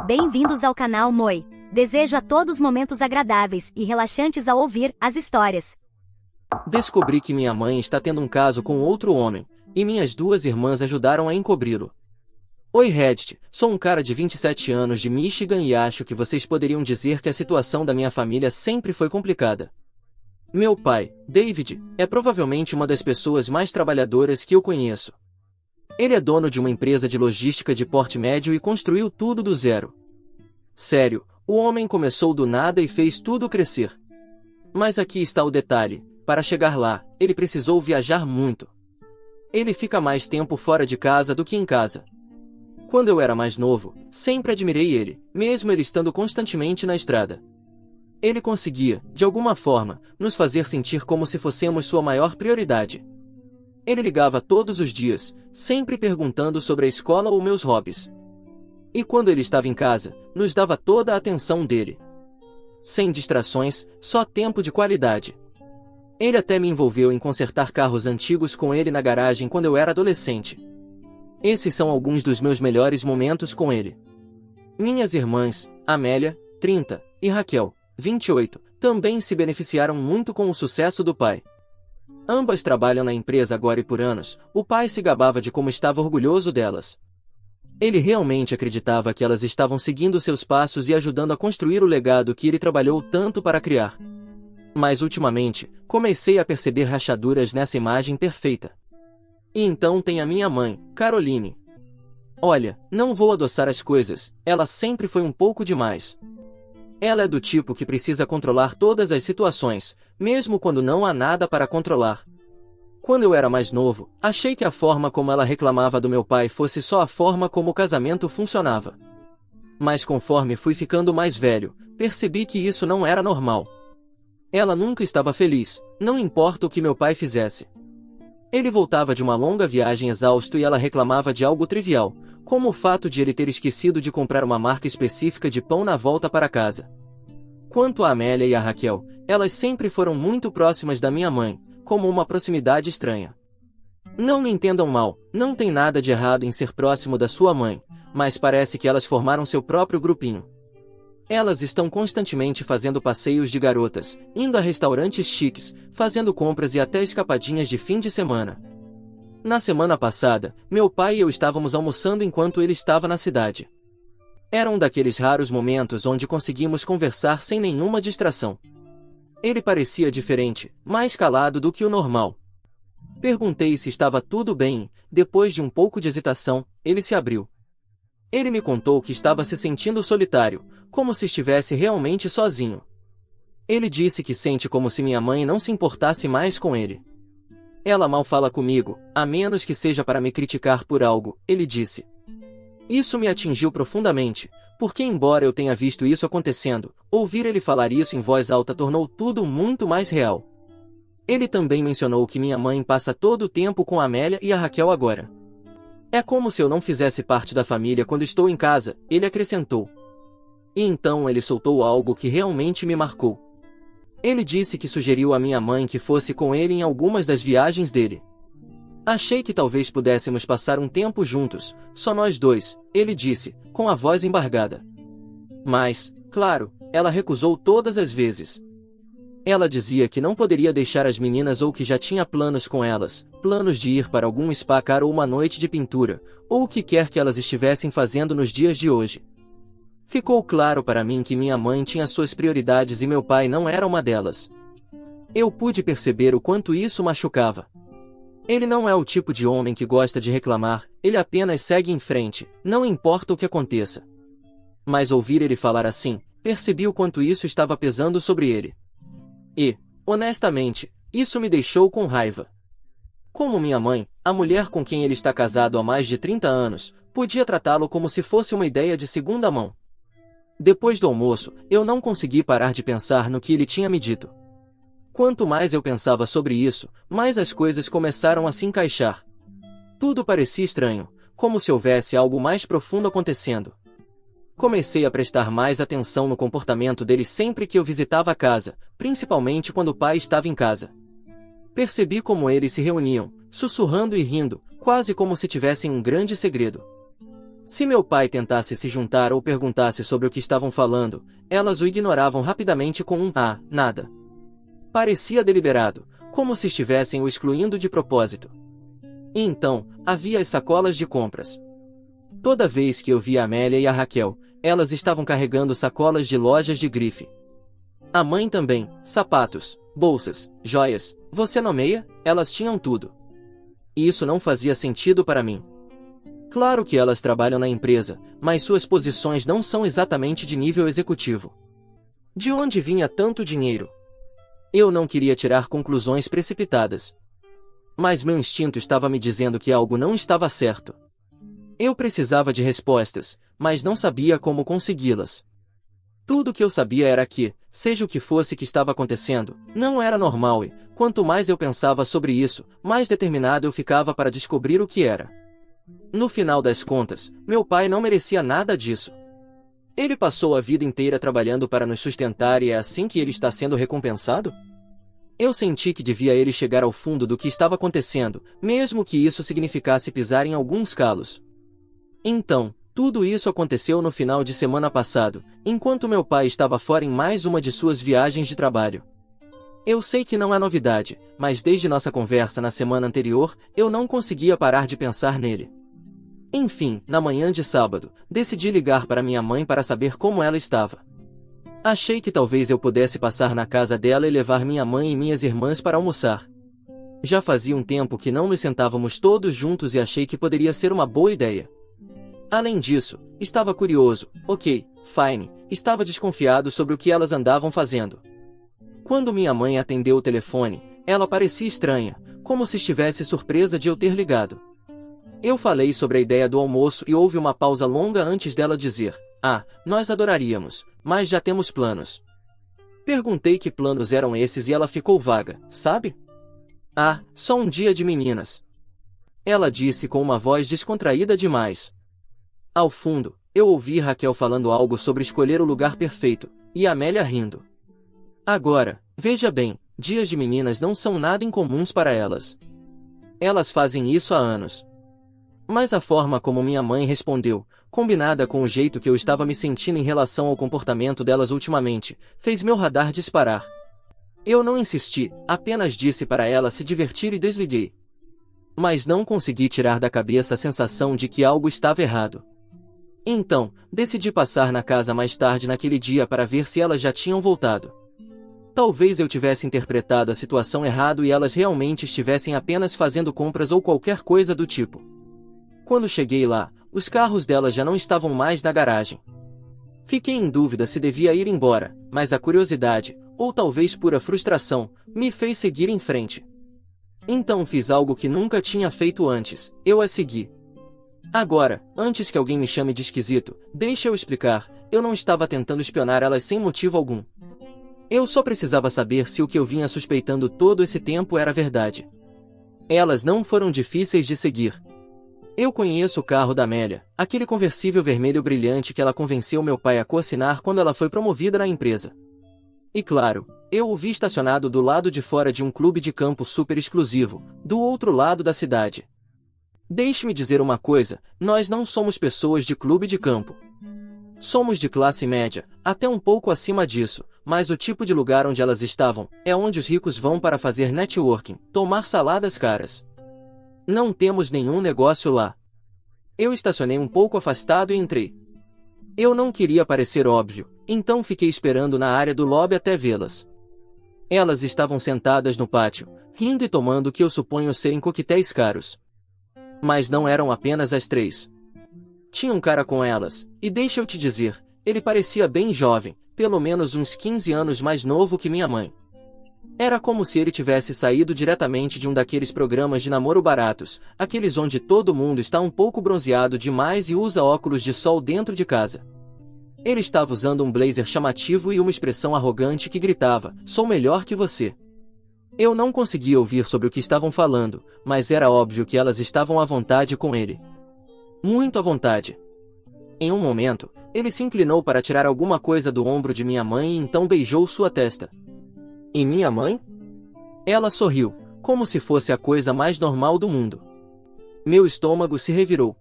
Bem-vindos ao canal Moi. Desejo a todos momentos agradáveis e relaxantes ao ouvir as histórias. Descobri que minha mãe está tendo um caso com outro homem, e minhas duas irmãs ajudaram a encobri-lo. Oi Reddit, sou um cara de 27 anos de Michigan e acho que vocês poderiam dizer que a situação da minha família sempre foi complicada. Meu pai, David, é provavelmente uma das pessoas mais trabalhadoras que eu conheço. Ele é dono de uma empresa de logística de porte médio e construiu tudo do zero. Sério, o homem começou do nada e fez tudo crescer. Mas aqui está o detalhe, para chegar lá, ele precisou viajar muito. Ele fica mais tempo fora de casa do que em casa. Quando eu era mais novo, sempre admirei ele, mesmo ele estando constantemente na estrada. Ele conseguia, de alguma forma, nos fazer sentir como se fossemos sua maior prioridade. Ele ligava todos os dias, sempre perguntando sobre a escola ou meus hobbies. E quando ele estava em casa, nos dava toda a atenção dele. Sem distrações, só tempo de qualidade. Ele até me envolveu em consertar carros antigos com ele na garagem quando eu era adolescente. Esses são alguns dos meus melhores momentos com ele. Minhas irmãs, Amélia, 30, e Raquel, 28, também se beneficiaram muito com o sucesso do pai. Ambas trabalham na empresa agora e por anos, o pai se gabava de como estava orgulhoso delas. Ele realmente acreditava que elas estavam seguindo seus passos e ajudando a construir o legado que ele trabalhou tanto para criar. Mas ultimamente, comecei a perceber rachaduras nessa imagem perfeita. E então tem a minha mãe, Caroline. Olha, não vou adoçar as coisas, ela sempre foi um pouco demais. Ela é do tipo que precisa controlar todas as situações, mesmo quando não há nada para controlar. Quando eu era mais novo, achei que a forma como ela reclamava do meu pai fosse só a forma como o casamento funcionava. Mas conforme fui ficando mais velho, percebi que isso não era normal. Ela nunca estava feliz, não importa o que meu pai fizesse. Ele voltava de uma longa viagem exausto e ela reclamava de algo trivial, como o fato de ele ter esquecido de comprar uma marca específica de pão na volta para casa. Quanto a Amélia e a Raquel, elas sempre foram muito próximas da minha mãe, como uma proximidade estranha. Não me entendam mal, não tem nada de errado em ser próximo da sua mãe, mas parece que elas formaram seu próprio grupinho. Elas estão constantemente fazendo passeios de garotas, indo a restaurantes chiques, fazendo compras e até escapadinhas de fim de semana. Na semana passada, meu pai e eu estávamos almoçando enquanto ele estava na cidade. Era um daqueles raros momentos onde conseguimos conversar sem nenhuma distração. Ele parecia diferente, mais calado do que o normal. Perguntei se estava tudo bem e, depois de um pouco de hesitação, ele se abriu. Ele me contou que estava se sentindo solitário, como se estivesse realmente sozinho. Ele disse que sente como se minha mãe não se importasse mais com ele. Ela mal fala comigo, a menos que seja para me criticar por algo, ele disse. Isso me atingiu profundamente, porque embora eu tenha visto isso acontecendo, ouvir ele falar isso em voz alta tornou tudo muito mais real. Ele também mencionou que minha mãe passa todo o tempo com a Amélia e a Raquel agora. É como se eu não fizesse parte da família quando estou em casa, ele acrescentou. E então ele soltou algo que realmente me marcou. Ele disse que sugeriu à minha mãe que fosse com ele em algumas das viagens dele. Achei que talvez pudéssemos passar um tempo juntos, só nós dois, ele disse, com a voz embargada. Mas, claro, ela recusou todas as vezes. Ela dizia que não poderia deixar as meninas ou que já tinha planos com elas, planos de ir para algum spa caro ou uma noite de pintura, ou o que quer que elas estivessem fazendo nos dias de hoje. Ficou claro para mim que minha mãe tinha suas prioridades e meu pai não era uma delas. Eu pude perceber o quanto isso machucava. Ele não é o tipo de homem que gosta de reclamar, ele apenas segue em frente, não importa o que aconteça. Mas ouvir ele falar assim, percebi o quanto isso estava pesando sobre ele. E, honestamente, isso me deixou com raiva. Como minha mãe, a mulher com quem ele está casado há mais de 30 anos, podia tratá-lo como se fosse uma ideia de segunda mão. Depois do almoço, eu não consegui parar de pensar no que ele tinha me dito. Quanto mais eu pensava sobre isso, mais as coisas começaram a se encaixar. Tudo parecia estranho, como se houvesse algo mais profundo acontecendo. Comecei a prestar mais atenção no comportamento dele sempre que eu visitava a casa, principalmente quando o pai estava em casa. Percebi como eles se reuniam, sussurrando e rindo, quase como se tivessem um grande segredo. Se meu pai tentasse se juntar ou perguntasse sobre o que estavam falando, elas o ignoravam rapidamente com um "ah, nada". Parecia deliberado, como se estivessem o excluindo de propósito. E então, havia as sacolas de compras. Toda vez que eu via a Amélia e a Raquel, elas estavam carregando sacolas de lojas de grife. A mãe também, sapatos, bolsas, joias, você nomeia, elas tinham tudo. E isso não fazia sentido para mim. Claro que elas trabalham na empresa, mas suas posições não são exatamente de nível executivo. De onde vinha tanto dinheiro? Eu não queria tirar conclusões precipitadas. Mas meu instinto estava me dizendo que algo não estava certo. Eu precisava de respostas, mas não sabia como consegui-las. Tudo o que eu sabia era que, seja o que fosse que estava acontecendo, não era normal e, quanto mais eu pensava sobre isso, mais determinado eu ficava para descobrir o que era. No final das contas, meu pai não merecia nada disso. Ele passou a vida inteira trabalhando para nos sustentar e é assim que ele está sendo recompensado? Eu senti que devia ele chegar ao fundo do que estava acontecendo, mesmo que isso significasse pisar em alguns calos. Então, tudo isso aconteceu no final de semana passado, enquanto meu pai estava fora em mais uma de suas viagens de trabalho. Eu sei que não é novidade, mas desde nossa conversa na semana anterior, eu não conseguia parar de pensar nele. Enfim, na manhã de sábado, decidi ligar para minha mãe para saber como ela estava. Achei que talvez eu pudesse passar na casa dela e levar minha mãe e minhas irmãs para almoçar. Já fazia um tempo que não nos sentávamos todos juntos e achei que poderia ser uma boa ideia. Além disso, estava curioso, fine, estava desconfiado sobre o que elas andavam fazendo. Quando minha mãe atendeu o telefone, ela parecia estranha, como se estivesse surpresa de eu ter ligado. Eu falei sobre a ideia do almoço e houve uma pausa longa antes dela dizer, nós adoraríamos, mas já temos planos. Perguntei que planos eram esses e ela ficou vaga, sabe? Só um dia de meninas. Ela disse com uma voz descontraída demais. Ao fundo, eu ouvi Raquel falando algo sobre escolher o lugar perfeito, e Amélia rindo. Agora, veja bem, dias de meninas não são nada incomuns para elas. Elas fazem isso há anos. Mas a forma como minha mãe respondeu, combinada com o jeito que eu estava me sentindo em relação ao comportamento delas ultimamente, fez meu radar disparar. Eu não insisti, apenas disse para ela se divertir e desliguei. Mas não consegui tirar da cabeça a sensação de que algo estava errado. Então, decidi passar na casa mais tarde naquele dia para ver se elas já tinham voltado. Talvez eu tivesse interpretado a situação errado e elas realmente estivessem apenas fazendo compras ou qualquer coisa do tipo. Quando cheguei lá, os carros delas já não estavam mais na garagem. Fiquei em dúvida se devia ir embora, mas a curiosidade, ou talvez pura frustração, me fez seguir em frente. Então fiz algo que nunca tinha feito antes, eu as segui. Agora, antes que alguém me chame de esquisito, deixa eu explicar, eu não estava tentando espionar elas sem motivo algum. Eu só precisava saber se o que eu vinha suspeitando todo esse tempo era verdade. Elas não foram difíceis de seguir. Eu conheço o carro da Amélia, aquele conversível vermelho brilhante que ela convenceu meu pai a coassinar quando ela foi promovida na empresa. E claro, eu o vi estacionado do lado de fora de um clube de campo super exclusivo, do outro lado da cidade. Deixe-me dizer uma coisa, nós não somos pessoas de clube de campo. Somos de classe média, até um pouco acima disso, mas o tipo de lugar onde elas estavam, é onde os ricos vão para fazer networking, tomar saladas caras. Não temos nenhum negócio lá. Eu estacionei um pouco afastado e entrei. Eu não queria parecer óbvio, então fiquei esperando na área do lobby até vê-las. Elas estavam sentadas no pátio, rindo e tomando o que eu suponho serem coquetéis caros. Mas não eram apenas as três. Tinha um cara com elas, e deixa eu te dizer, ele parecia bem jovem, pelo menos uns 15 anos mais novo que minha mãe. Era como se ele tivesse saído diretamente de um daqueles programas de namoro baratos, aqueles onde todo mundo está um pouco bronzeado demais e usa óculos de sol dentro de casa. Ele estava usando um blazer chamativo e uma expressão arrogante que gritava, sou melhor que você. Eu não conseguia ouvir sobre o que estavam falando, mas era óbvio que elas estavam à vontade com ele. Muito à vontade. Em um momento, ele se inclinou para tirar alguma coisa do ombro de minha mãe e então beijou sua testa. E minha mãe? Ela sorriu, como se fosse a coisa mais normal do mundo. Meu estômago se revirou.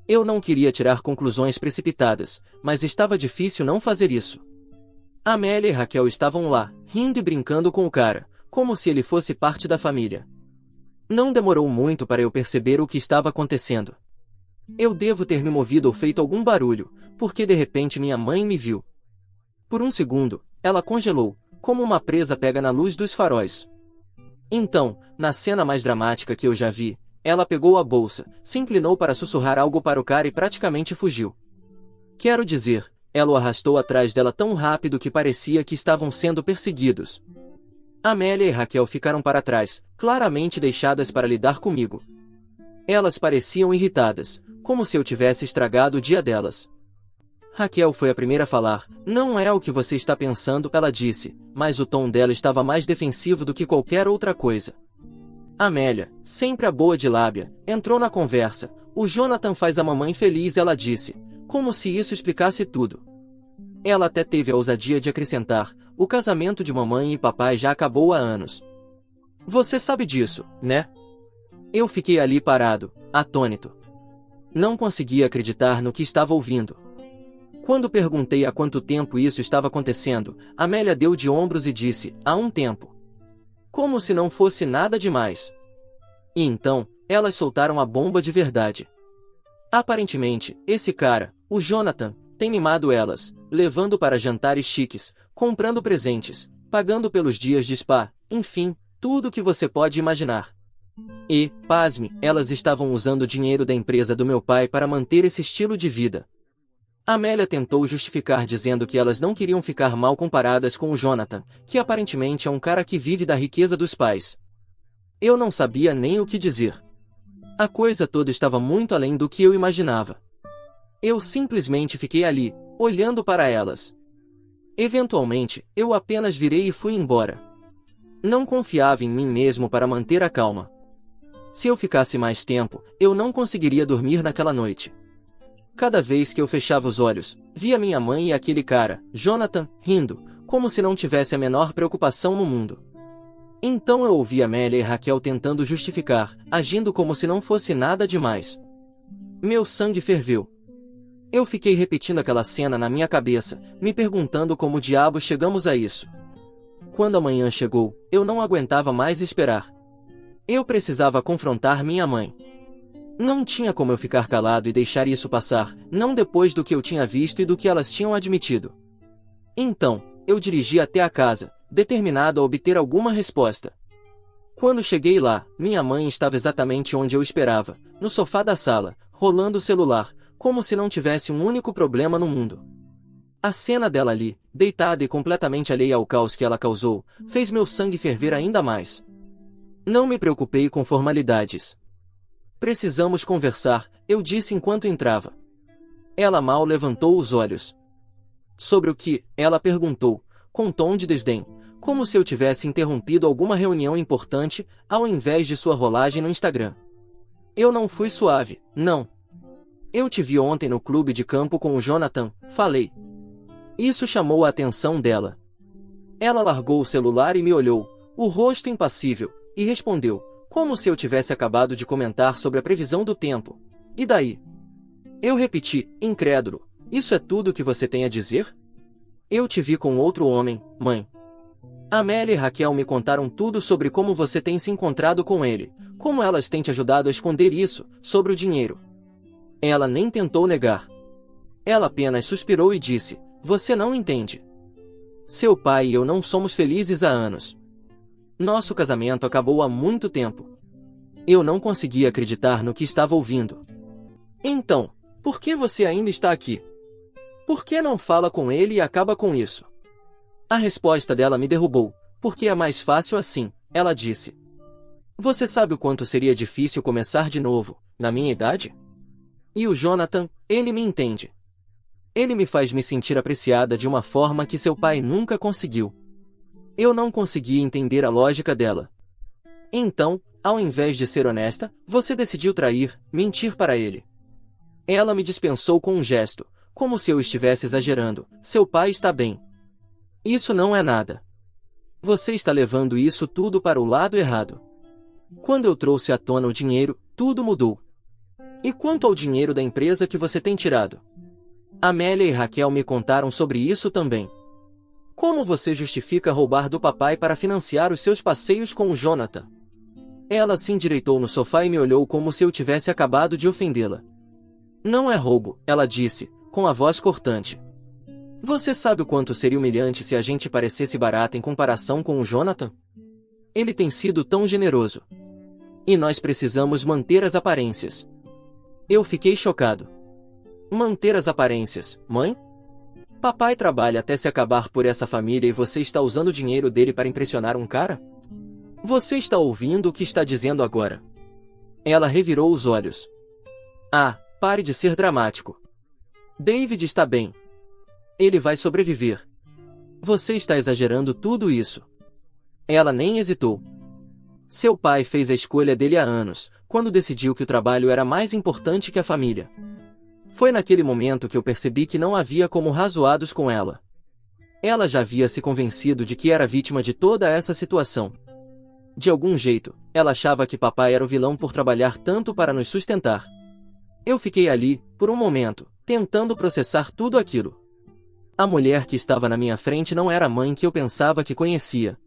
Eu não queria tirar conclusões precipitadas, mas estava difícil não fazer isso. Amélia e Raquel estavam lá, rindo e brincando com o cara, como se ele fosse parte da família. Não demorou muito para eu perceber o que estava acontecendo. Eu devo ter me movido ou feito algum barulho, porque de repente minha mãe me viu. Por um segundo, ela congelou, como uma presa pega na luz dos faróis. Então, na cena mais dramática que eu já vi, ela pegou a bolsa, se inclinou para sussurrar algo para o cara e praticamente fugiu. Quero dizer, ela o arrastou atrás dela tão rápido que parecia que estavam sendo perseguidos. Amélia e Raquel ficaram para trás, claramente deixadas para lidar comigo. Elas pareciam irritadas, como se eu tivesse estragado o dia delas. Raquel foi a primeira a falar. Não é o que você está pensando, ela disse, mas o tom dela estava mais defensivo do que qualquer outra coisa. Amélia, sempre a boa de lábia, entrou na conversa. O Jonathan faz a mamãe feliz, ela disse, como se isso explicasse tudo. Ela até teve a ousadia de acrescentar, o casamento de mamãe e papai já acabou há anos. Você sabe disso, né? Eu fiquei ali parado, atônito. Não conseguia acreditar no que estava ouvindo. Quando perguntei há quanto tempo isso estava acontecendo, Amélia deu de ombros e disse, há um tempo. Como se não fosse nada demais. E então, elas soltaram a bomba de verdade. Aparentemente, esse cara, o Jonathan, tem mimado elas, levando para jantares chiques, comprando presentes, pagando pelos dias de spa, enfim, tudo o que você pode imaginar. E, pasme, elas estavam usando o dinheiro da empresa do meu pai para manter esse estilo de vida. Amélia tentou justificar dizendo que elas não queriam ficar mal comparadas com o Jonathan, que aparentemente é um cara que vive da riqueza dos pais. Eu não sabia nem o que dizer. A coisa toda estava muito além do que eu imaginava. Eu simplesmente fiquei ali, olhando para elas. Eventualmente, eu apenas virei e fui embora. Não confiava em mim mesmo para manter a calma. Se eu ficasse mais tempo, eu não conseguiria dormir naquela noite. Cada vez que eu fechava os olhos, via minha mãe e aquele cara, Jonathan, rindo, como se não tivesse a menor preocupação no mundo. Então eu ouvi Amélia e Raquel tentando justificar, agindo como se não fosse nada demais. Meu sangue ferveu. Eu fiquei repetindo aquela cena na minha cabeça, me perguntando como diabos chegamos a isso. Quando a manhã chegou, eu não aguentava mais esperar. Eu precisava confrontar minha mãe. Não tinha como eu ficar calado e deixar isso passar, não depois do que eu tinha visto e do que elas tinham admitido. Então, eu dirigi até a casa, determinado a obter alguma resposta. Quando cheguei lá, minha mãe estava exatamente onde eu esperava, no sofá da sala, rolando o celular, como se não tivesse um único problema no mundo. A cena dela ali, deitada e completamente alheia ao caos que ela causou, fez meu sangue ferver ainda mais. Não me preocupei com formalidades. Precisamos conversar, eu disse enquanto entrava. Ela mal levantou os olhos. Sobre o que? Ela perguntou, com tom de desdém, como se eu tivesse interrompido alguma reunião importante, ao invés de sua rolagem no Instagram. Eu não fui suave, não. Eu te vi ontem no clube de campo com o Jonathan, falei. Isso chamou a atenção dela. Ela largou o celular e me olhou, o rosto impassível, e respondeu, como se eu tivesse acabado de comentar sobre a previsão do tempo. E daí? Eu repeti, incrédulo, isso é tudo o que você tem a dizer? Eu te vi com outro homem, mãe. Amélia e Raquel me contaram tudo sobre como você tem se encontrado com ele, como elas têm te ajudado a esconder isso, sobre o dinheiro. Ela nem tentou negar. Ela apenas suspirou e disse, você não entende. Seu pai e eu não somos felizes há anos. Nosso casamento acabou há muito tempo. Eu não conseguia acreditar no que estava ouvindo. Então, por que você ainda está aqui? Por que não fala com ele e acaba com isso? A resposta dela me derrubou, porque é mais fácil assim, ela disse. Você sabe o quanto seria difícil começar de novo, na minha idade? E o Jonathan, ele me entende. Ele me faz me sentir apreciada de uma forma que seu pai nunca conseguiu. Eu não conseguia entender a lógica dela. Então, ao invés de ser honesta, você decidiu trair, mentir para ele. Ela me dispensou com um gesto, como se eu estivesse exagerando. Seu pai está bem. Isso não é nada. Você está levando isso tudo para o lado errado. Quando eu trouxe à tona o dinheiro, tudo mudou. E quanto ao dinheiro da empresa que você tem tirado? Amélia e Raquel me contaram sobre isso também. Como você justifica roubar do papai para financiar os seus passeios com o Jonathan? Ela se endireitou no sofá e me olhou como se eu tivesse acabado de ofendê-la. Não é roubo, ela disse, com a voz cortante. Você sabe o quanto seria humilhante se a gente parecesse barata em comparação com o Jonathan? Ele tem sido tão generoso. E nós precisamos manter as aparências. Eu fiquei chocado. Manter as aparências, mãe? Papai trabalha até se acabar por essa família e você está usando o dinheiro dele para impressionar um cara? Você está ouvindo o que está dizendo agora? Ela revirou os olhos. Ah, pare de ser dramático. David está bem. Ele vai sobreviver. Você está exagerando tudo isso. Ela nem hesitou. Seu pai fez a escolha dele há anos, quando decidiu que o trabalho era mais importante que a família. Foi naquele momento que eu percebi que não havia como razoados com ela. Ela já havia se convencido de que era vítima de toda essa situação. De algum jeito, ela achava que papai era o vilão por trabalhar tanto para nos sustentar. Eu fiquei ali, por um momento, tentando processar tudo aquilo. A mulher que estava na minha frente não era a mãe que eu pensava que conhecia.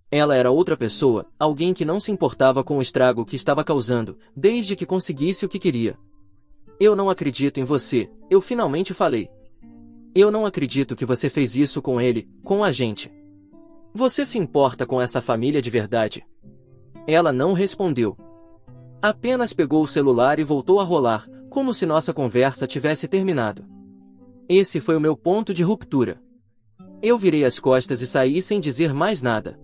Ela era outra pessoa, alguém que não se importava com o estrago que estava causando, desde que conseguisse o que queria. Eu não acredito em você, eu finalmente falei. Eu não acredito que você fez isso com ele, com a gente. Você se importa com essa família de verdade? Ela não respondeu. Apenas pegou o celular e voltou a rolar, como se nossa conversa tivesse terminado. Esse foi o meu ponto de ruptura. Eu virei as costas e saí sem dizer mais nada.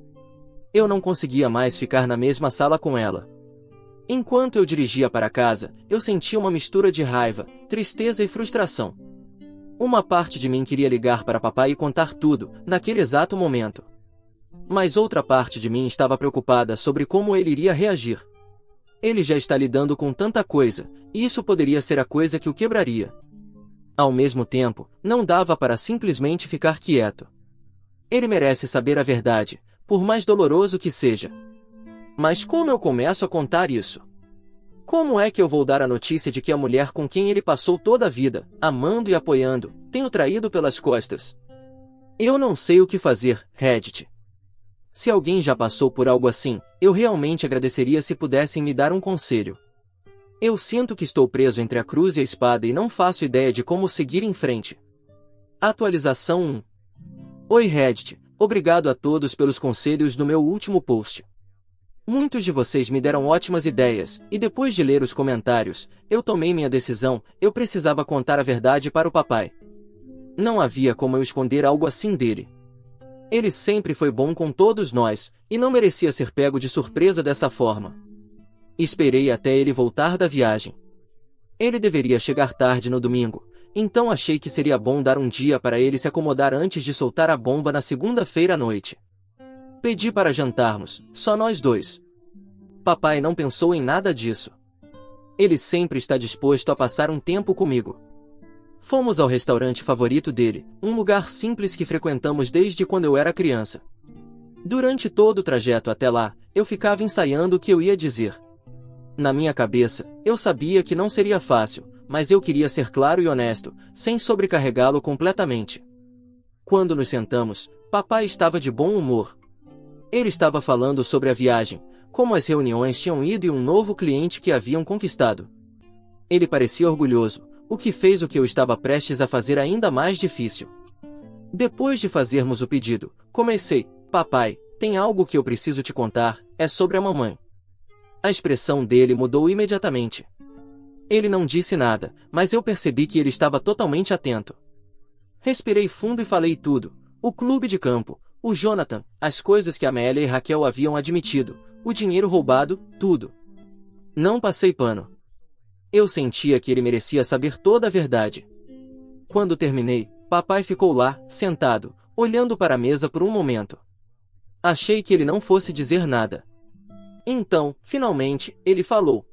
Eu não conseguia mais ficar na mesma sala com ela. Enquanto eu dirigia para casa, eu sentia uma mistura de raiva, tristeza e frustração. Uma parte de mim queria ligar para papai e contar tudo, naquele exato momento. Mas outra parte de mim estava preocupada sobre como ele iria reagir. Ele já está lidando com tanta coisa, e isso poderia ser a coisa que o quebraria. Ao mesmo tempo, não dava para simplesmente ficar quieto. Ele merece saber a verdade, por mais doloroso que seja. Mas como eu começo a contar isso? Como é que eu vou dar a notícia de que a mulher com quem ele passou toda a vida, amando e apoiando, tem o traído pelas costas? Eu não sei o que fazer, Reddit. Se alguém já passou por algo assim, eu realmente agradeceria se pudessem me dar um conselho. Eu sinto que estou preso entre a cruz e a espada e não faço ideia de como seguir em frente. Atualização 1. Oi Reddit, obrigado a todos pelos conselhos no meu último post. Muitos de vocês me deram ótimas ideias, e depois de ler os comentários, eu tomei minha decisão, eu precisava contar a verdade para o papai. Não havia como eu esconder algo assim dele. Ele sempre foi bom com todos nós, e não merecia ser pego de surpresa dessa forma. Esperei até ele voltar da viagem. Ele deveria chegar tarde no domingo, então achei que seria bom dar um dia para ele se acomodar antes de soltar a bomba na segunda-feira à noite. Pedi para jantarmos, só nós dois. Papai não pensou em nada disso. Ele sempre está disposto a passar um tempo comigo. Fomos ao restaurante favorito dele, um lugar simples que frequentamos desde quando eu era criança. Durante todo o trajeto até lá, eu ficava ensaiando o que eu ia dizer. Na minha cabeça, eu sabia que não seria fácil, mas eu queria ser claro e honesto, sem sobrecarregá-lo completamente. Quando nos sentamos, papai estava de bom humor. Ele estava falando sobre a viagem, como as reuniões tinham ido e um novo cliente que haviam conquistado. Ele parecia orgulhoso, o que fez o que eu estava prestes a fazer ainda mais difícil. Depois de fazermos o pedido, comecei: papai, tem algo que eu preciso te contar, é sobre a mamãe. A expressão dele mudou imediatamente. Ele não disse nada, mas eu percebi que ele estava totalmente atento. Respirei fundo e falei tudo: o clube de campo, o Jonathan, as coisas que Amélia e Raquel haviam admitido, o dinheiro roubado, tudo. Não passei pano. Eu sentia que ele merecia saber toda a verdade. Quando terminei, papai ficou lá, sentado, olhando para a mesa por um momento. Achei que ele não fosse dizer nada. Então, finalmente, ele falou.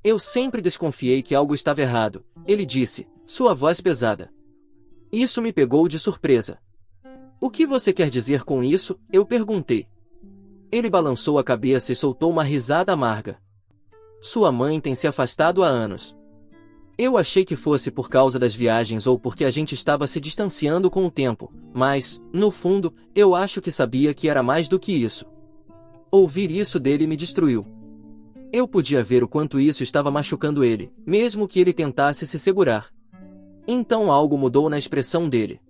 Eu sempre desconfiei que algo estava errado, ele disse, sua voz pesada. Isso me pegou de surpresa. O que você quer dizer com isso? Eu perguntei. Ele balançou a cabeça e soltou uma risada amarga. Sua mãe tem se afastado há anos. Eu achei que fosse por causa das viagens ou porque a gente estava se distanciando com o tempo, mas, no fundo, eu acho que sabia que era mais do que isso. Ouvir isso dele me destruiu. Eu podia ver o quanto isso estava machucando ele, mesmo que ele tentasse se segurar. Então algo mudou na expressão dele.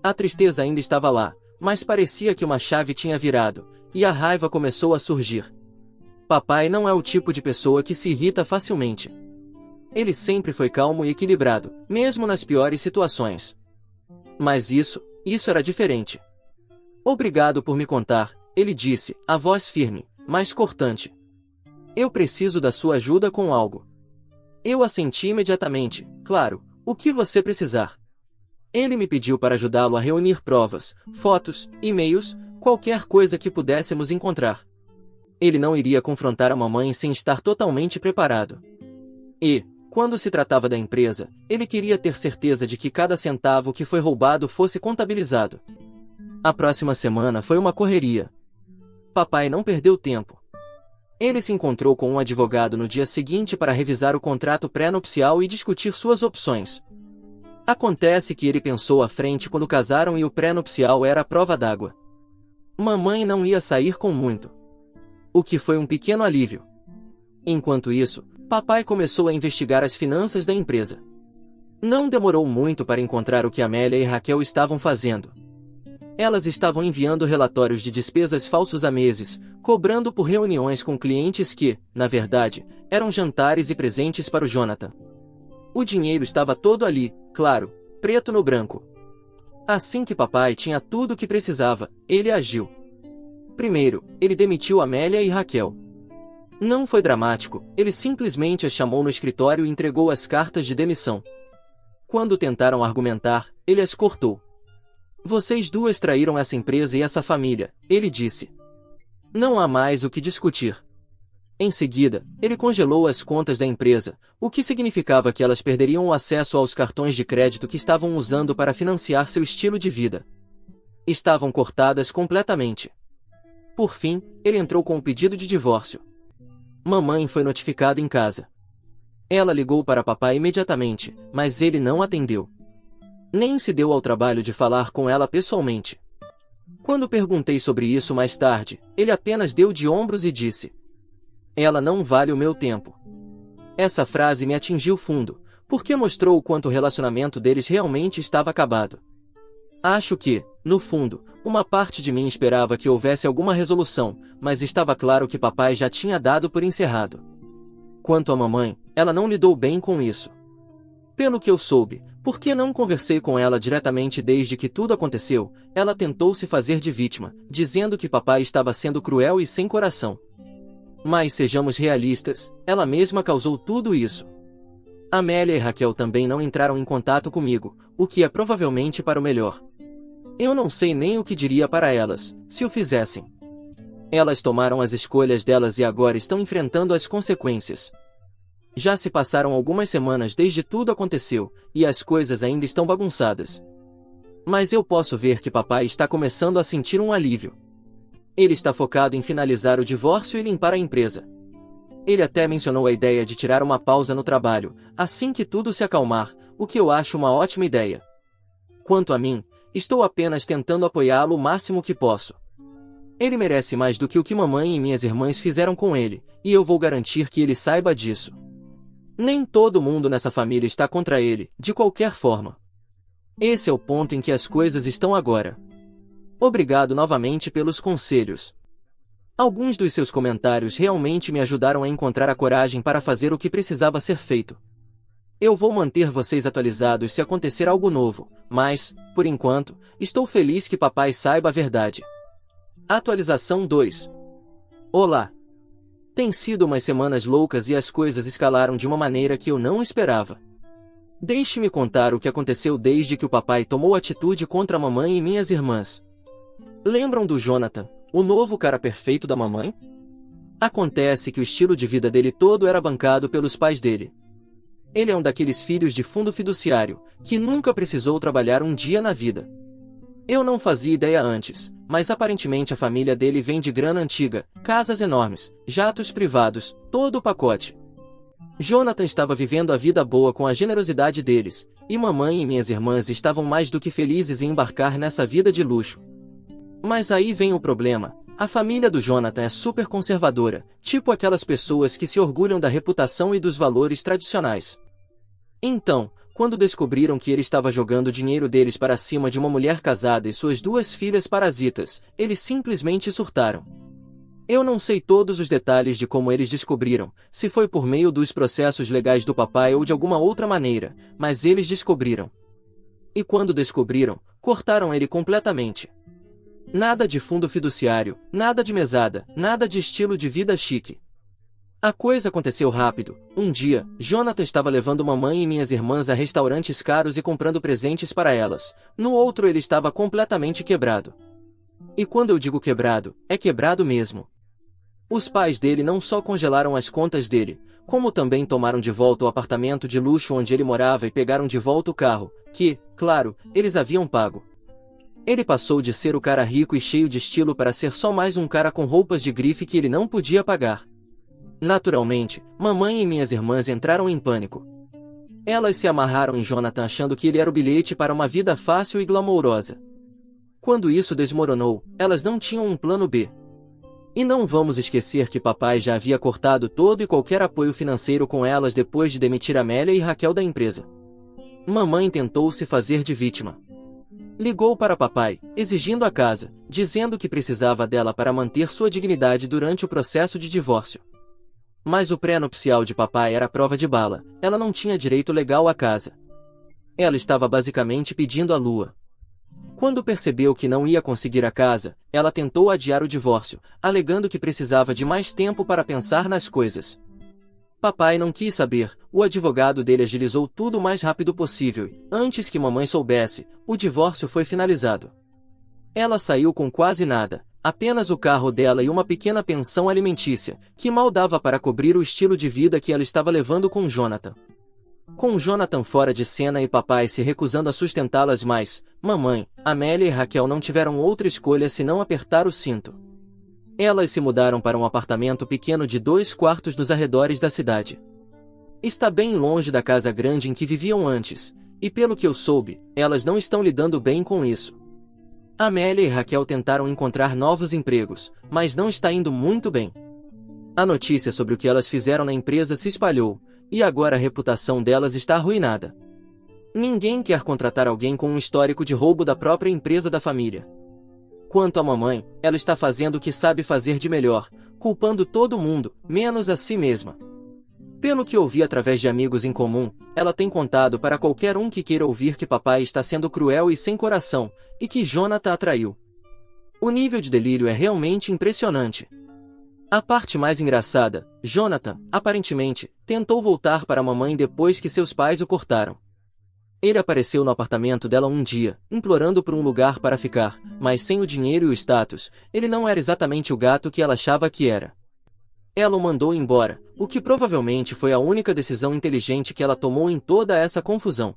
A tristeza ainda estava lá, mas parecia que uma chave tinha virado, e a raiva começou a surgir. Papai não é o tipo de pessoa que se irrita facilmente. Ele sempre foi calmo e equilibrado, mesmo nas piores situações. Mas isso era diferente. Obrigado por me contar, ele disse, a voz firme, mas cortante. Eu preciso da sua ajuda com algo. Eu assenti imediatamente, claro, o que você precisar. Ele me pediu para ajudá-lo a reunir provas, fotos, e-mails, qualquer coisa que pudéssemos encontrar. Ele não iria confrontar a mamãe sem estar totalmente preparado. E, quando se tratava da empresa, ele queria ter certeza de que cada centavo que foi roubado fosse contabilizado. A próxima semana foi uma correria. Papai não perdeu tempo. Ele se encontrou com um advogado no dia seguinte para revisar o contrato pré-nupcial e discutir suas opções. Acontece que ele pensou à frente quando casaram e o pré-nupcial era a prova d'água. Mamãe não ia sair com muito. O que foi um pequeno alívio. Enquanto isso, papai começou a investigar as finanças da empresa. Não demorou muito para encontrar o que Amélia e Raquel estavam fazendo. Elas estavam enviando relatórios de despesas falsos há meses, cobrando por reuniões com clientes que, na verdade, eram jantares e presentes para o Jonathan. O dinheiro estava todo ali, claro, preto no branco. Assim que papai tinha tudo o que precisava, ele agiu. Primeiro, ele demitiu Amélia e Raquel. Não foi dramático, ele simplesmente as chamou no escritório e entregou as cartas de demissão. Quando tentaram argumentar, ele as cortou. Vocês duas traíram essa empresa e essa família, ele disse. Não há mais o que discutir. Em seguida, ele congelou as contas da empresa, o que significava que elas perderiam o acesso aos cartões de crédito que estavam usando para financiar seu estilo de vida. Estavam cortadas completamente. Por fim, ele entrou com um pedido de divórcio. Mamãe foi notificada em casa. Ela ligou para papai imediatamente, mas ele não atendeu. Nem se deu ao trabalho de falar com ela pessoalmente. Quando perguntei sobre isso mais tarde, ele apenas deu de ombros e disse: "Ela não vale o meu tempo." Essa frase me atingiu fundo, porque mostrou o quanto o relacionamento deles realmente estava acabado. Acho que, no fundo, uma parte de mim esperava que houvesse alguma resolução, mas estava claro que papai já tinha dado por encerrado. Quanto à mamãe, ela não lidou bem com isso. Pelo que eu soube, porque não conversei com ela diretamente desde que tudo aconteceu, ela tentou se fazer de vítima, dizendo que papai estava sendo cruel e sem coração. Mas sejamos realistas, ela mesma causou tudo isso. Amélia e Raquel também não entraram em contato comigo, o que é provavelmente para o melhor. Eu não sei nem o que diria para elas, se o fizessem. Elas tomaram as escolhas delas e agora estão enfrentando as consequências. Já se passaram algumas semanas desde tudo aconteceu, e as coisas ainda estão bagunçadas. Mas eu posso ver que papai está começando a sentir um alívio. Ele está focado em finalizar o divórcio e limpar a empresa. Ele até mencionou a ideia de tirar uma pausa no trabalho, assim que tudo se acalmar, o que eu acho uma ótima ideia. Quanto a mim, estou apenas tentando apoiá-lo o máximo que posso. Ele merece mais do que o que mamãe e minhas irmãs fizeram com ele, e eu vou garantir que ele saiba disso. Nem todo mundo nessa família está contra ele, de qualquer forma. Esse é o ponto em que as coisas estão agora. Obrigado novamente pelos conselhos. Alguns dos seus comentários realmente me ajudaram a encontrar a coragem para fazer o que precisava ser feito. Eu vou manter vocês atualizados se acontecer algo novo, mas, por enquanto, estou feliz que papai saiba a verdade. Atualização 2. Olá! Tem sido umas semanas loucas e as coisas escalaram de uma maneira que eu não esperava. Deixe-me contar o que aconteceu desde que o papai tomou atitude contra a mamãe e minhas irmãs. Lembram do Jonathan, o novo cara perfeito da mamãe? Acontece que o estilo de vida dele todo era bancado pelos pais dele. Ele é um daqueles filhos de fundo fiduciário, que nunca precisou trabalhar um dia na vida. Eu não fazia ideia antes, mas aparentemente a família dele vem de grana antiga, casas enormes, jatos privados, todo o pacote. Jonathan estava vivendo a vida boa com a generosidade deles, e mamãe e minhas irmãs estavam mais do que felizes em embarcar nessa vida de luxo. Mas aí vem o problema. A família do Jonathan é super conservadora, tipo aquelas pessoas que se orgulham da reputação e dos valores tradicionais. Então, quando descobriram que ele estava jogando o dinheiro deles para cima de uma mulher casada e suas 2 filhas parasitas, eles simplesmente surtaram. Eu não sei todos os detalhes de como eles descobriram, se foi por meio dos processos legais do papai ou de alguma outra maneira, mas eles descobriram. E quando descobriram, cortaram ele completamente. Nada de fundo fiduciário, nada de mesada, nada de estilo de vida chique. A coisa aconteceu rápido. Um dia, Jonathan estava levando mamãe e minhas irmãs a restaurantes caros e comprando presentes para elas. No outro ele estava completamente quebrado. E quando eu digo quebrado, é quebrado mesmo. Os pais dele não só congelaram as contas dele, como também tomaram de volta o apartamento de luxo onde ele morava e pegaram de volta o carro, que, claro, eles haviam pago. Ele passou de ser o cara rico e cheio de estilo para ser só mais um cara com roupas de grife que ele não podia pagar. Naturalmente, mamãe e minhas irmãs entraram em pânico. Elas se amarraram em Jonathan achando que ele era o bilhete para uma vida fácil e glamourosa. Quando isso desmoronou, elas não tinham um plano B. E não vamos esquecer que papai já havia cortado todo e qualquer apoio financeiro com elas depois de demitir Amélia e Raquel da empresa. Mamãe tentou se fazer de vítima. Ligou para papai, exigindo a casa, dizendo que precisava dela para manter sua dignidade durante o processo de divórcio. Mas o pré-nupcial de papai era prova de bala, ela não tinha direito legal à casa. Ela estava basicamente pedindo a lua. Quando percebeu que não ia conseguir a casa, ela tentou adiar o divórcio, alegando que precisava de mais tempo para pensar nas coisas. Papai não quis saber, o advogado dele agilizou tudo o mais rápido possível e, antes que mamãe soubesse, o divórcio foi finalizado. Ela saiu com quase nada, apenas o carro dela e uma pequena pensão alimentícia, que mal dava para cobrir o estilo de vida que ela estava levando com Jonathan. Com Jonathan fora de cena e papai se recusando a sustentá-las mais, mamãe, Amélia e Raquel não tiveram outra escolha senão apertar o cinto. Elas se mudaram para um apartamento pequeno de 2 quartos nos arredores da cidade. Está bem longe da casa grande em que viviam antes, e pelo que eu soube, elas não estão lidando bem com isso. Amélia e Raquel tentaram encontrar novos empregos, mas não está indo muito bem. A notícia sobre o que elas fizeram na empresa se espalhou, e agora a reputação delas está arruinada. Ninguém quer contratar alguém com um histórico de roubo da própria empresa da família. Quanto à mamãe, ela está fazendo o que sabe fazer de melhor, culpando todo mundo, menos a si mesma. Pelo que ouvi através de amigos em comum, ela tem contado para qualquer um que queira ouvir que papai está sendo cruel e sem coração, e que Jonathan a traiu. O nível de delírio é realmente impressionante. A parte mais engraçada, Jonathan, aparentemente, tentou voltar para a mamãe depois que seus pais o cortaram. Ele apareceu no apartamento dela um dia, implorando por um lugar para ficar, mas sem o dinheiro e o status, ele não era exatamente o gato que ela achava que era. Ela o mandou embora, o que provavelmente foi a única decisão inteligente que ela tomou em toda essa confusão.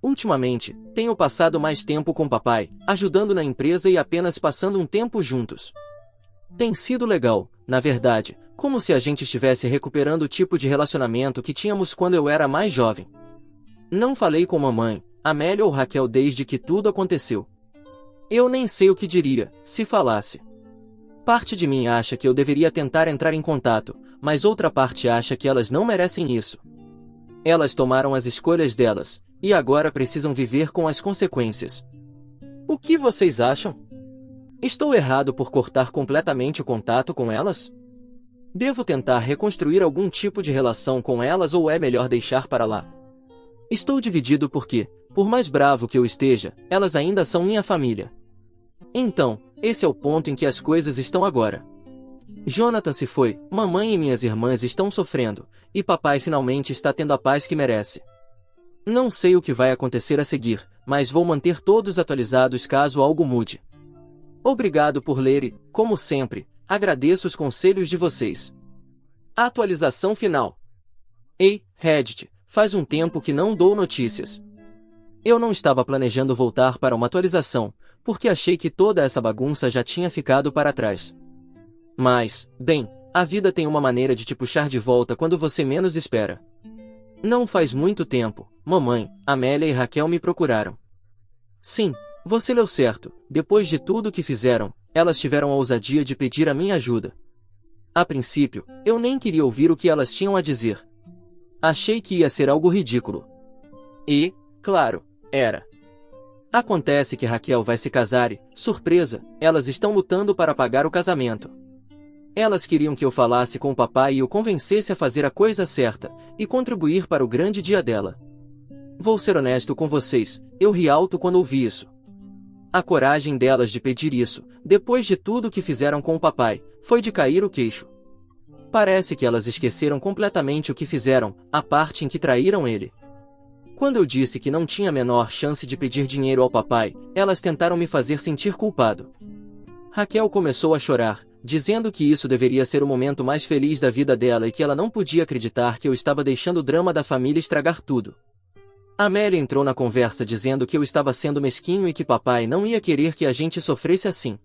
Ultimamente, tenho passado mais tempo com papai, ajudando na empresa e apenas passando um tempo juntos. Tem sido legal, na verdade, como se a gente estivesse recuperando o tipo de relacionamento que tínhamos quando eu era mais jovem. Não falei com mamãe, Amélia ou Raquel desde que tudo aconteceu. Eu nem sei o que diria, se falasse. Parte de mim acha que eu deveria tentar entrar em contato, mas outra parte acha que elas não merecem isso. Elas tomaram as escolhas delas, e agora precisam viver com as consequências. O que vocês acham? Estou errado por cortar completamente o contato com elas? Devo tentar reconstruir algum tipo de relação com elas ou é melhor deixar para lá? Estou dividido porque, por mais bravo que eu esteja, elas ainda são minha família. Então, esse é o ponto em que as coisas estão agora. Jonathan se foi, mamãe e minhas irmãs estão sofrendo, e papai finalmente está tendo a paz que merece. Não sei o que vai acontecer a seguir, mas vou manter todos atualizados caso algo mude. Obrigado por ler e, como sempre, agradeço os conselhos de vocês. Atualização final. Ei, Reddit, faz um tempo que não dou notícias. Eu não estava planejando voltar para uma atualização, porque achei que toda essa bagunça já tinha ficado para trás. Mas, bem, A vida tem uma maneira de te puxar de volta quando você menos espera. Não faz muito tempo, mamãe, Amélia e Raquel me procuraram. Sim, você leu certo, depois de tudo o que fizeram, elas tiveram a ousadia de pedir a minha ajuda. A princípio, eu nem queria ouvir o que elas tinham a dizer. Achei que ia ser algo ridículo. E, claro, era. Acontece que Raquel vai se casar e, surpresa, elas estão lutando para pagar o casamento. Elas queriam que eu falasse com o papai e o convencesse a fazer a coisa certa, e contribuir para o grande dia dela. Vou ser honesto com vocês, eu ri alto quando ouvi isso. A coragem delas de pedir isso, depois de tudo o que fizeram com o papai, foi de cair o queixo. Parece que elas esqueceram completamente o que fizeram, a parte em que traíram ele. Quando eu disse que não tinha a menor chance de pedir dinheiro ao papai, elas tentaram me fazer sentir culpado. Raquel começou a chorar, dizendo que isso deveria ser o momento mais feliz da vida dela e que ela não podia acreditar que eu estava deixando o drama da família estragar tudo. Amélia entrou na conversa dizendo que eu estava sendo mesquinho e que papai não ia querer que a gente sofresse assim.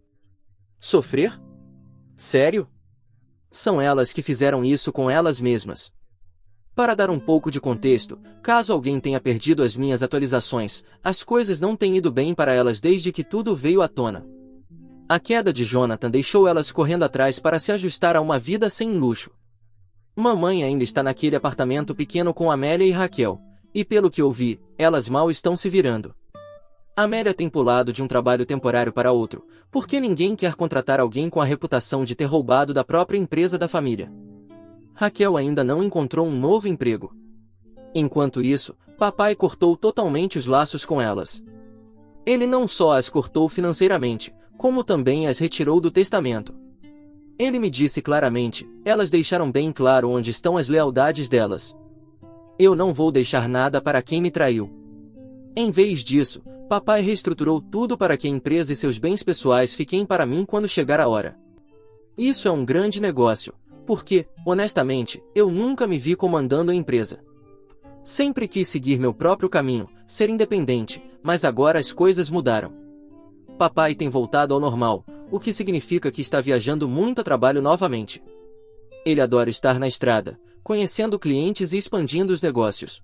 Sofrer? Sério? São elas que fizeram isso com elas mesmas. Para dar um pouco de contexto, caso alguém tenha perdido as minhas atualizações, as coisas não têm ido bem para elas desde que tudo veio à tona. A queda de Jonathan deixou elas correndo atrás para se ajustar a uma vida sem luxo. Mamãe ainda está naquele apartamento pequeno com Amélia e Raquel, e pelo que ouvi, elas mal estão se virando. Amélia tem pulado de um trabalho temporário para outro, porque ninguém quer contratar alguém com a reputação de ter roubado da própria empresa da família. Raquel ainda não encontrou um novo emprego. Enquanto isso, papai cortou totalmente os laços com elas. Ele não só as cortou financeiramente, como também as retirou do testamento. Ele me disse claramente, elas deixaram bem claro onde estão as lealdades delas. Eu não vou deixar nada para quem me traiu. Em vez disso, papai reestruturou tudo para que a empresa e seus bens pessoais fiquem para mim quando chegar a hora. Isso é um grande negócio, porque, honestamente, eu nunca me vi comandando a empresa. Sempre quis seguir meu próprio caminho, ser independente, mas agora as coisas mudaram. Papai tem voltado ao normal, o que significa que está viajando muito a trabalho novamente. Ele adora estar na estrada, conhecendo clientes e expandindo os negócios.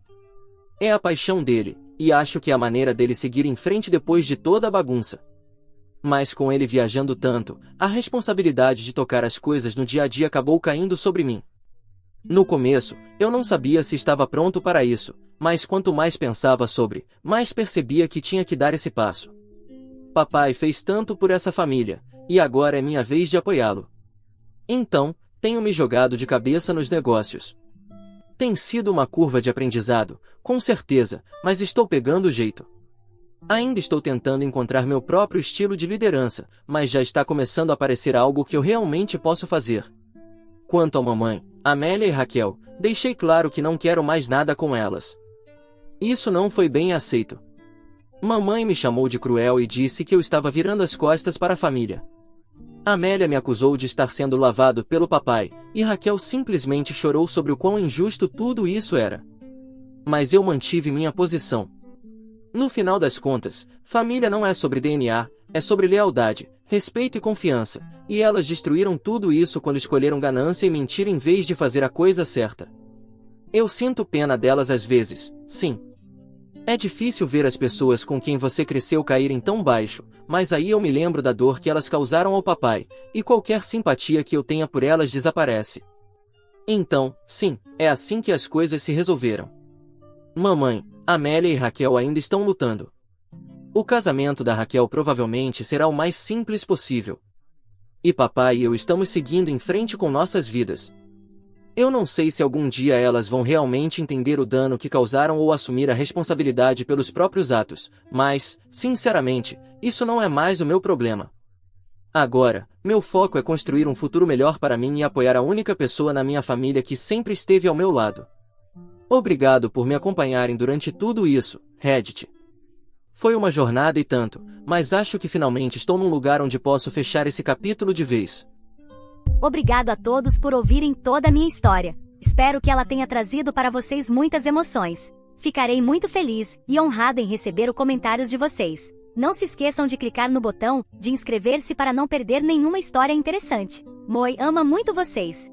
É a paixão dele, e acho que é a maneira dele seguir em frente depois de toda a bagunça. Mas com ele viajando tanto, a responsabilidade de tocar as coisas no dia a dia acabou caindo sobre mim. No começo, eu não sabia se estava pronto para isso, mas quanto mais pensava sobre, mais percebia que tinha que dar esse passo. Papai fez tanto por essa família, e agora é minha vez de apoiá-lo. Então, tenho me jogado de cabeça nos negócios. Tem sido uma curva de aprendizado, com certeza, mas estou pegando o jeito. Ainda estou tentando encontrar meu próprio estilo de liderança, mas já está começando a aparecer algo que eu realmente posso fazer. Quanto à mamãe, Amélia e Raquel, deixei claro que não quero mais nada com elas. Isso não foi bem aceito. Mamãe me chamou de cruel e disse que eu estava virando as costas para a família. Amélia me acusou de estar sendo lavado pelo papai, e Raquel simplesmente chorou sobre o quão injusto tudo isso era. Mas eu mantive minha posição. No final das contas, família não é sobre DNA, é sobre lealdade, respeito e confiança, e elas destruíram tudo isso quando escolheram ganância e mentira em vez de fazer a coisa certa. Eu sinto pena delas às vezes, sim. É difícil ver as pessoas com quem você cresceu caírem tão baixo, mas aí eu me lembro da dor que elas causaram ao papai, e qualquer simpatia que eu tenha por elas desaparece. Então, sim, é assim que as coisas se resolveram. Mamãe, Amélia e Raquel ainda estão lutando. O casamento da Raquel provavelmente será o mais simples possível. E papai e eu estamos seguindo em frente com nossas vidas. Eu não sei se algum dia elas vão realmente entender o dano que causaram ou assumir a responsabilidade pelos próprios atos, mas, sinceramente, isso não é mais o meu problema. Agora, meu foco é construir um futuro melhor para mim e apoiar a única pessoa na minha família que sempre esteve ao meu lado. Obrigado por me acompanharem durante tudo isso, Reddit. Foi uma jornada e tanto, mas acho que finalmente estou num lugar onde posso fechar esse capítulo de vez. Obrigado a todos por ouvirem toda a minha história. Espero que ela tenha trazido para vocês muitas emoções. Ficarei muito feliz e honrado em receber os comentários de vocês. Não se esqueçam de clicar no botão de inscrever-se para não perder nenhuma história interessante. Moi ama muito vocês.